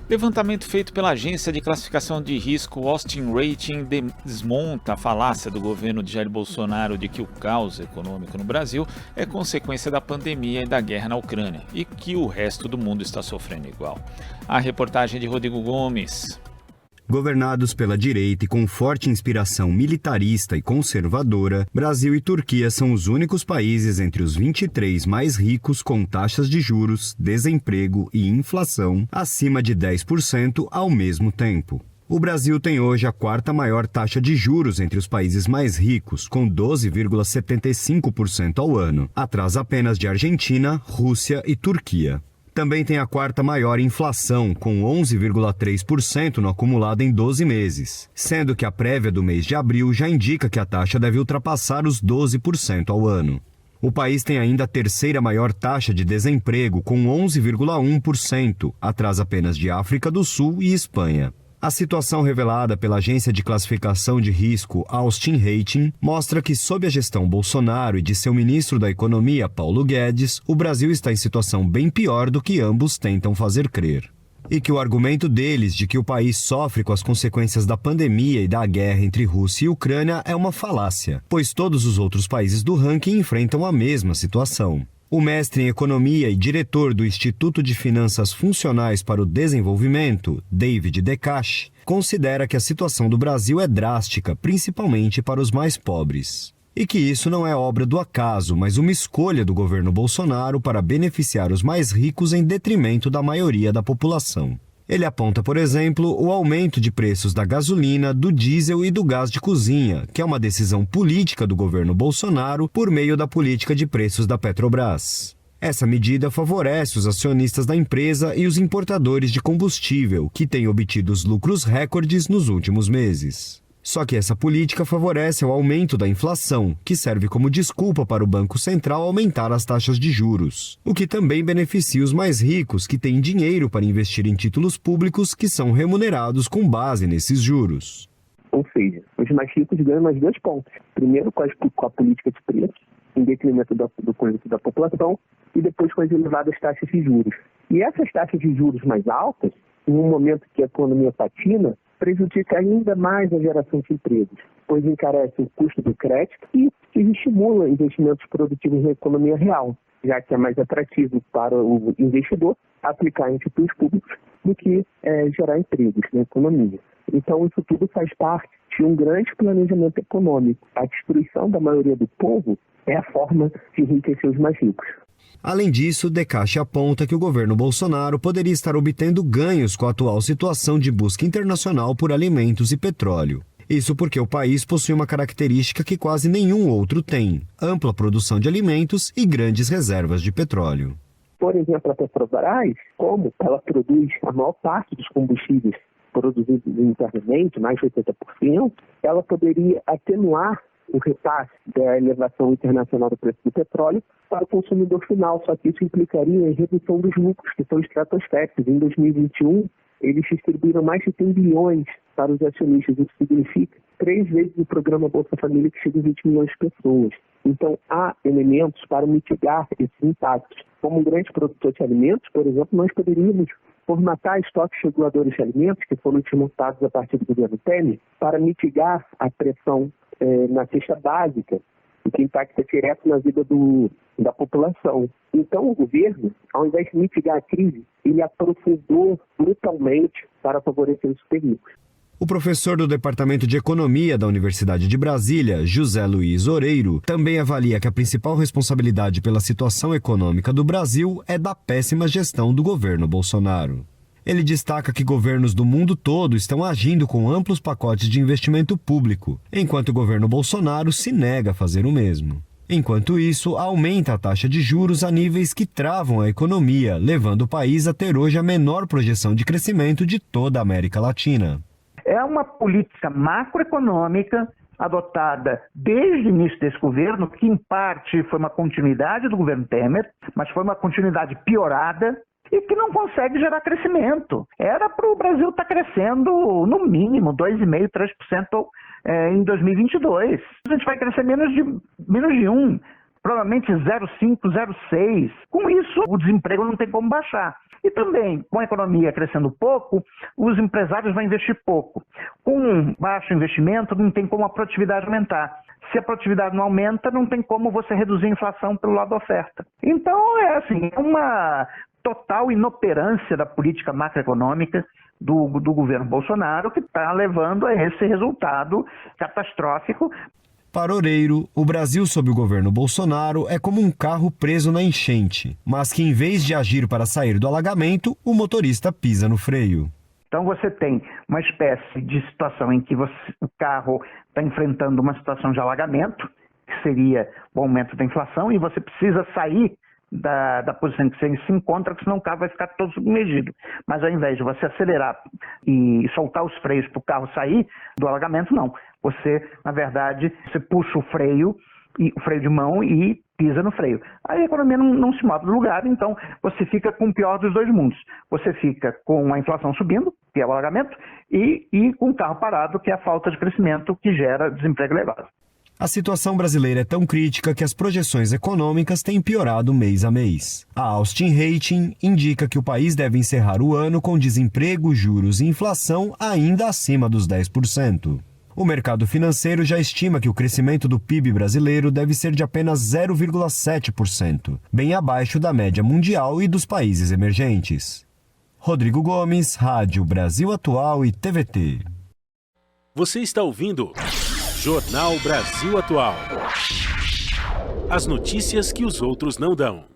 Levantamento feito pela agência de classificação de risco Austin Rating desmonta a falácia do governo de Jair Bolsonaro de que o caos econômico no Brasil é consequência da pandemia e da guerra na Ucrânia e que o resto do mundo está sofrendo igual. A reportagem de Rodrigo Gomes. Governados pela direita e com forte inspiração militarista e conservadora, Brasil e Turquia são os únicos países entre os 23 mais ricos com taxas de juros, desemprego e inflação acima de 10% ao mesmo tempo. O Brasil tem hoje a quarta maior taxa de juros entre os países mais ricos, com 12,75% ao ano, atrás apenas de Argentina, Rússia e Turquia. Também tem a quarta maior inflação, com 11,3% no acumulado em 12 meses, sendo que a prévia do mês de abril já indica que a taxa deve ultrapassar os 12% ao ano. O país tem ainda a terceira maior taxa de desemprego, com 11,1%, atrás apenas de África do Sul e Espanha. A situação revelada pela agência de classificação de risco Austin Rating mostra que, sob a gestão Bolsonaro e de seu ministro da Economia, Paulo Guedes, o Brasil está em situação bem pior do que ambos tentam fazer crer. E que o argumento deles de que o país sofre com as consequências da pandemia e da guerra entre Rússia e Ucrânia é uma falácia, pois todos os outros países do ranking enfrentam a mesma situação. O mestre em economia e diretor do Instituto de Finanças Funcionais para o Desenvolvimento, David Decache, considera que a situação do Brasil é drástica, principalmente para os mais pobres. E que isso não é obra do acaso, mas uma escolha do governo Bolsonaro para beneficiar os mais ricos em detrimento da maioria da população. Ele aponta, por exemplo, o aumento de preços da gasolina, do diesel e do gás de cozinha, que é uma decisão política do governo Bolsonaro por meio da política de preços da Petrobras. Essa medida favorece os acionistas da empresa e os importadores de combustível, que têm obtido os lucros recordes nos últimos meses. Só que essa política favorece o aumento da inflação, que serve como desculpa para o Banco Central aumentar as taxas de juros, o que também beneficia os mais ricos que têm dinheiro para investir em títulos públicos que são remunerados com base nesses juros. Ou seja, os mais ricos ganham mais 2 pontos. Primeiro com a política de preços, em detrimento do conjunto da população, e depois com as elevadas taxas de juros. E essas taxas de juros mais altas, em um momento que a economia patina, prejudica ainda mais a geração de empregos, pois encarece o custo do crédito e estimula investimentos produtivos na economia real, já que é mais atrativo para o investidor aplicar em títulos públicos do que gerar empregos na economia. Então, isso tudo faz parte de um grande planejamento econômico. A destruição da maioria do povo é a forma de enriquecer os mais ricos. Além disso, Decache aponta que o governo Bolsonaro poderia estar obtendo ganhos com a atual situação de busca internacional por alimentos e petróleo. Isso porque o país possui uma característica que quase nenhum outro tem: ampla produção de alimentos e grandes reservas de petróleo. Por exemplo, a Petrobras, como ela produz a maior parte dos combustíveis produzidos internamente, mais de 80%, ela poderia atenuar o repasse da elevação internacional do preço do petróleo para o consumidor final, só que isso implicaria em redução dos lucros, que são estratosféricos. Em 2021, eles distribuíram mais de 100 bilhões para os acionistas. Isso significa 3 vezes o programa Bolsa Família, que chega a 20 milhões de pessoas. Então, há elementos para mitigar esses impactos. Como um grande produtor de alimentos, por exemplo, nós poderíamos formatar estoques reguladores de alimentos, que foram desmontados a partir do governo Temer, para mitigar a pressão na cesta básica, o que impacta direto na vida da população. Então, o governo, ao invés de mitigar a crise, ele aprofundou brutalmente para favorecer os super ricos. O professor do Departamento de Economia da Universidade de Brasília, José Luiz Oreiro, também avalia que a principal responsabilidade pela situação econômica do Brasil é da péssima gestão do governo Bolsonaro. Ele destaca que governos do mundo todo estão agindo com amplos pacotes de investimento público, enquanto o governo Bolsonaro se nega a fazer o mesmo. Enquanto isso, aumenta a taxa de juros a níveis que travam a economia, levando o país a ter hoje a menor projeção de crescimento de toda a América Latina. É uma política macroeconômica adotada desde o início desse governo, que em parte foi uma continuidade do governo Temer, mas foi uma continuidade piorada e que não consegue gerar crescimento. Era para o Brasil estar crescendo no mínimo 2,5%, 3% em 2022. A gente vai crescer menos de 1%. provavelmente 0,5, 0,6. Com isso, o desemprego não tem como baixar. E também, com a economia crescendo pouco, os empresários vão investir pouco. Com baixo investimento, não tem como a produtividade aumentar. Se a produtividade não aumenta, não tem como você reduzir a inflação pelo lado da oferta. Então, é uma total inoperância da política macroeconômica do governo Bolsonaro que está levando a esse resultado catastrófico. Para Oreiro, o Brasil sob o governo Bolsonaro é como um carro preso na enchente, mas que em vez de agir para sair do alagamento, o motorista pisa no freio. Então você tem uma espécie de situação em que o carro está enfrentando uma situação de alagamento, que seria o aumento da inflação, e você precisa sair da posição que você se encontra, porque senão o carro vai ficar todo submergido. Mas ao invés de você acelerar e soltar os freios para o carro sair do alagamento, não. Você, na verdade, você puxa o freio de mão e pisa no freio. Aí a economia não se move do lugar, então você fica com o pior dos dois mundos. Você fica com a inflação subindo, que é o alagamento, e com o carro parado, que é a falta de crescimento que gera desemprego elevado. A situação brasileira é tão crítica que as projeções econômicas têm piorado mês a mês. A Austin Rating indica que o país deve encerrar o ano com desemprego, juros e inflação ainda acima dos 10%. O mercado financeiro já estima que o crescimento do PIB brasileiro deve ser de apenas 0,7%, bem abaixo da média mundial e dos países emergentes. Rodrigo Gomes, Rádio Brasil Atual e TVT. Você está ouvindo Jornal Brasil Atual. As notícias que os outros não dão.